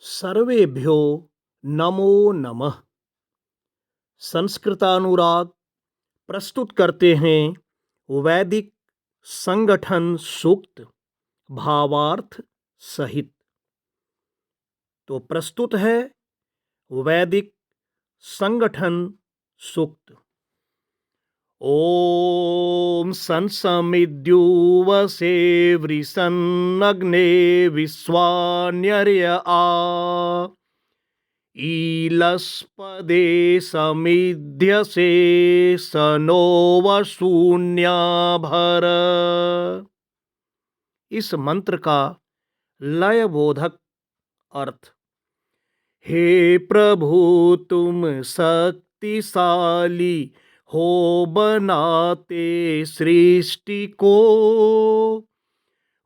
सर्वेभ्यो नमो नमः। संस्कृतानुराग प्रस्तुत करते हैं वैदिक संगठन सूक्त भावार्थ सहित। तो प्रस्तुत है वैदिक संगठन सूक्त। ओम संसमिद्युवसे वृषन्नग्ने विश्वान्यर्य आ ईलस्पदे समिध्यसे सनो वशून्याभर। इस मंत्र का लयबोधक अर्थ। हे प्रभु, तुम शक्तिशाली हो, बनाते सृष्टि को।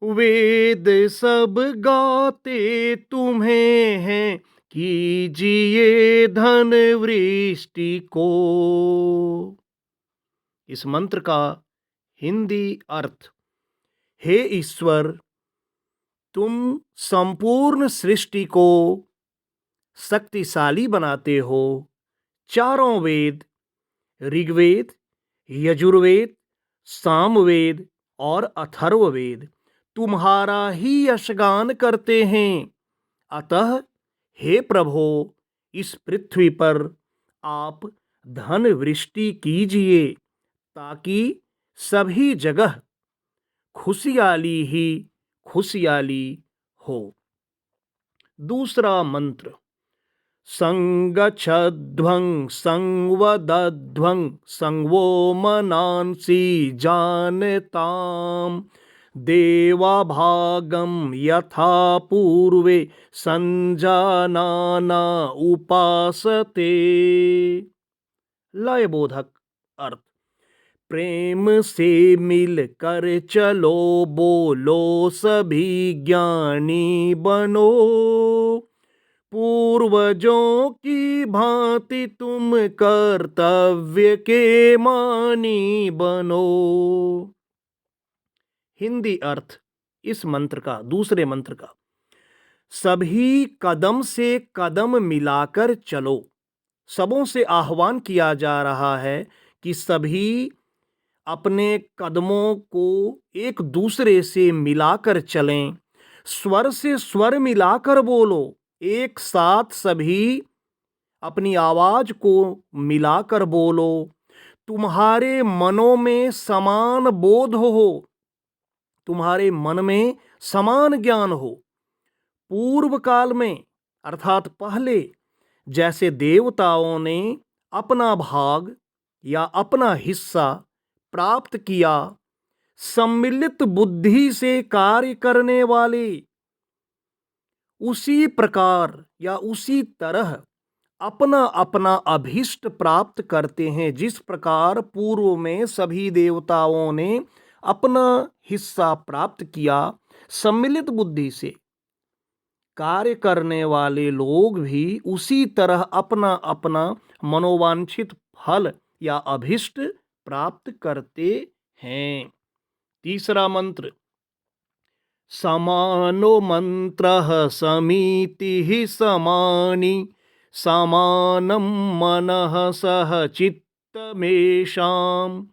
वेद सब गाते तुम्हें हैं, कीजिए धन वृष्टि को। इस मंत्र का हिंदी अर्थ। हे ईश्वर, तुम संपूर्ण सृष्टि को शक्तिशाली बनाते हो। चारों वेद, ऋग्वेद, यजुर्वेद, सामवेद और अथर्ववेद तुम्हारा ही यशगान करते हैं। अतः हे प्रभो, इस पृथ्वी पर आप धन वृष्टि कीजिए, ताकि सभी जगह खुशहाली ही खुशहाली हो। दूसरा मंत्र। संगच्छध्वं संवदध्वं संवो मनांसि जानताम् देवाभागं यथा पूर्वे संजानाना उपासते। लयबोधक अर्थ। प्रेम से मिलकर चलो, बोलो सभी ज्ञानी बनो। पूर्वजों की भांति तुम कर्तव्य के मानी बनो। हिंदी अर्थ इस मंत्र का, दूसरे मंत्र का। सभी कदम से कदम मिलाकर चलो। सबों से आह्वान किया जा रहा है कि सभी अपने कदमों को एक दूसरे से मिलाकर चलें। स्वर से स्वर मिलाकर बोलो। एक साथ सभी अपनी आवाज को मिलाकर बोलो। तुम्हारे मनों में समान बोध हो, तुम्हारे मन में समान ज्ञान हो। पूर्व काल में अर्थात पहले, जैसे देवताओं ने अपना भाग या अपना हिस्सा प्राप्त किया, सम्मिलित बुद्धि से कार्य करने वाले उसी प्रकार या उसी तरह अपना अपना अभीष्ट प्राप्त करते हैं। जिस प्रकार पूर्व में सभी देवताओं ने अपना हिस्सा प्राप्त किया, सम्मिलित बुद्धि से कार्य करने वाले लोग भी उसी तरह अपना अपना मनोवांछित फल या अभीष्ट प्राप्त करते हैं। तीसरा मंत्र। समानो मंत्रः समीतिः समानि समानं मनः सह चित्तमेषाम्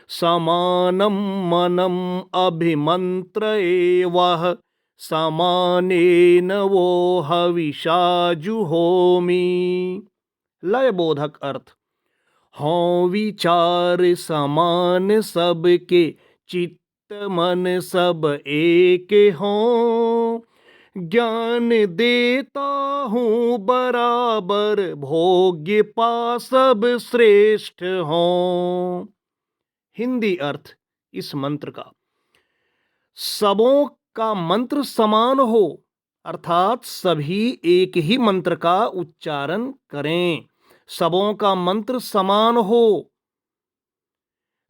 समानं मनम् अभिमन्त्र एवः समानेन वो हविषा जुहोमि। लयबोधक अर्थ। हों विचार समान सबके, चित्त मन सब एक हों। ज्ञान देता हूँ बराबर, भोग्य पा सब श्रेष्ठ हों। हिंदी अर्थ इस मंत्र का। सबों का मंत्र समान हो, अर्थात सभी एक ही मंत्र का उच्चारण करें। सबों का मंत्र समान हो।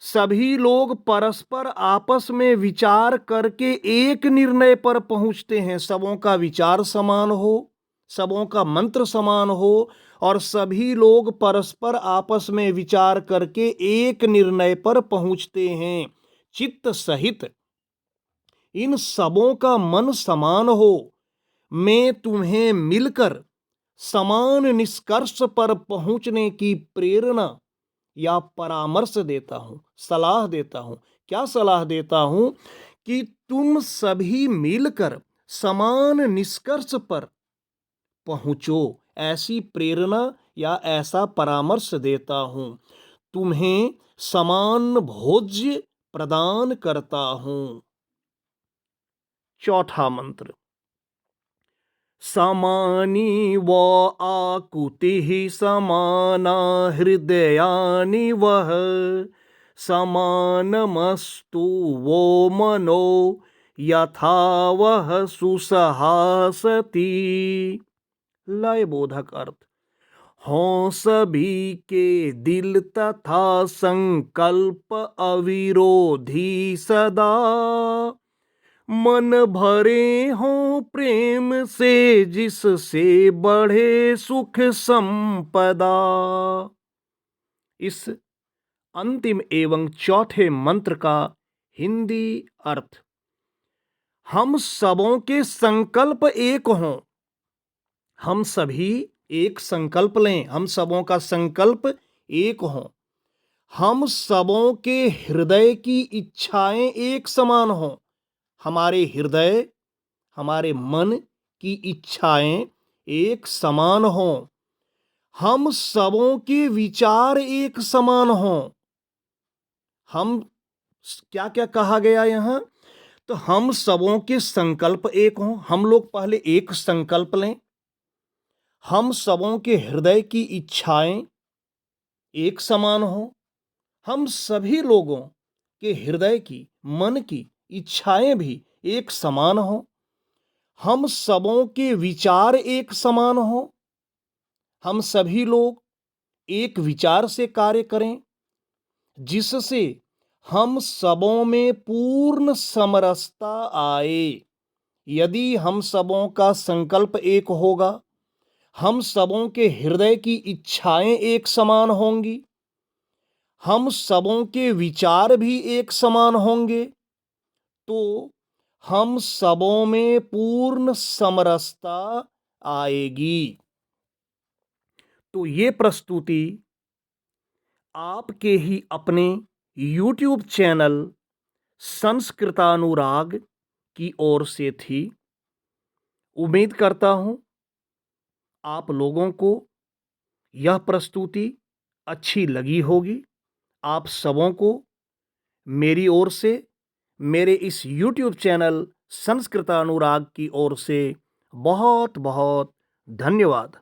सभी लोग परस्पर आपस में विचार करके एक निर्णय पर पहुंचते हैं। सबों का विचार समान हो, सबों का मंत्र समान हो और सभी लोग परस्पर आपस में विचार करके एक निर्णय पर पहुंचते हैं। चित्त सहित इन सबों का मन समान हो, मैं तुम्हें मिलकर समान निष्कर्ष पर पहुंचने की प्रेरणा या परामर्श देता हूं, सलाह देता हूं। क्या सलाह देता हूं? कि तुम सभी मिलकर समान निष्कर्ष पर पहुंचो, ऐसी प्रेरणा या ऐसा परामर्श देता हूं। तुम्हें समान भोज्य प्रदान करता हूं। चौथा मंत्र। समानी व आकुतिः समाना हृदयानि वः समानमस्तु वो मनो यथा वह सुसहासति। लय बोधक अर्थ। हों सभी के दिल तथा संकल्प अविरोधी सदा, मन भरे हों प्रेम से जिससे बढ़े सुख संपदा। इस अंतिम एवं चौथे मंत्र का हिंदी अर्थ। हम सबों के संकल्प एक हों। हम सभी एक संकल्प लें, हम सबों का संकल्प एक हों। हम सबों के हृदय की इच्छाएं एक समान हों। हमारे हृदय, हमारे मन की इच्छाएं एक समान हों। हम सबों के विचार एक समान हों। हम क्या क्या कहा गया यहां? तो हम सबों के संकल्प एक हों। हम लोग पहले एक संकल्प लें। हम सबों के हृदय की इच्छाएं एक समान हों। हम सभी लोगों के हृदय की, मन की इच्छाएं भी एक समान हों। हम सबों के विचार एक समान हों। हम सभी लोग एक विचार से कार्य करें, जिससे हम सबों में पूर्ण समरसता आए। यदि हम सबों का संकल्प एक होगा, हम सबों के हृदय की इच्छाएं एक समान होंगी, हम सबों के विचार भी एक समान होंगे, तो हम सबों में पूर्ण समरसता आएगी। तो ये प्रस्तुति आपके ही अपने YouTube चैनल संस्कृतानुराग की ओर से थी। उम्मीद करता हूं आप लोगों को यह प्रस्तुति अच्छी लगी होगी। आप सबों को मेरी ओर से, मेरे इस YouTube चैनल संस्कृतानुराग की ओर से बहुत बहुत धन्यवाद।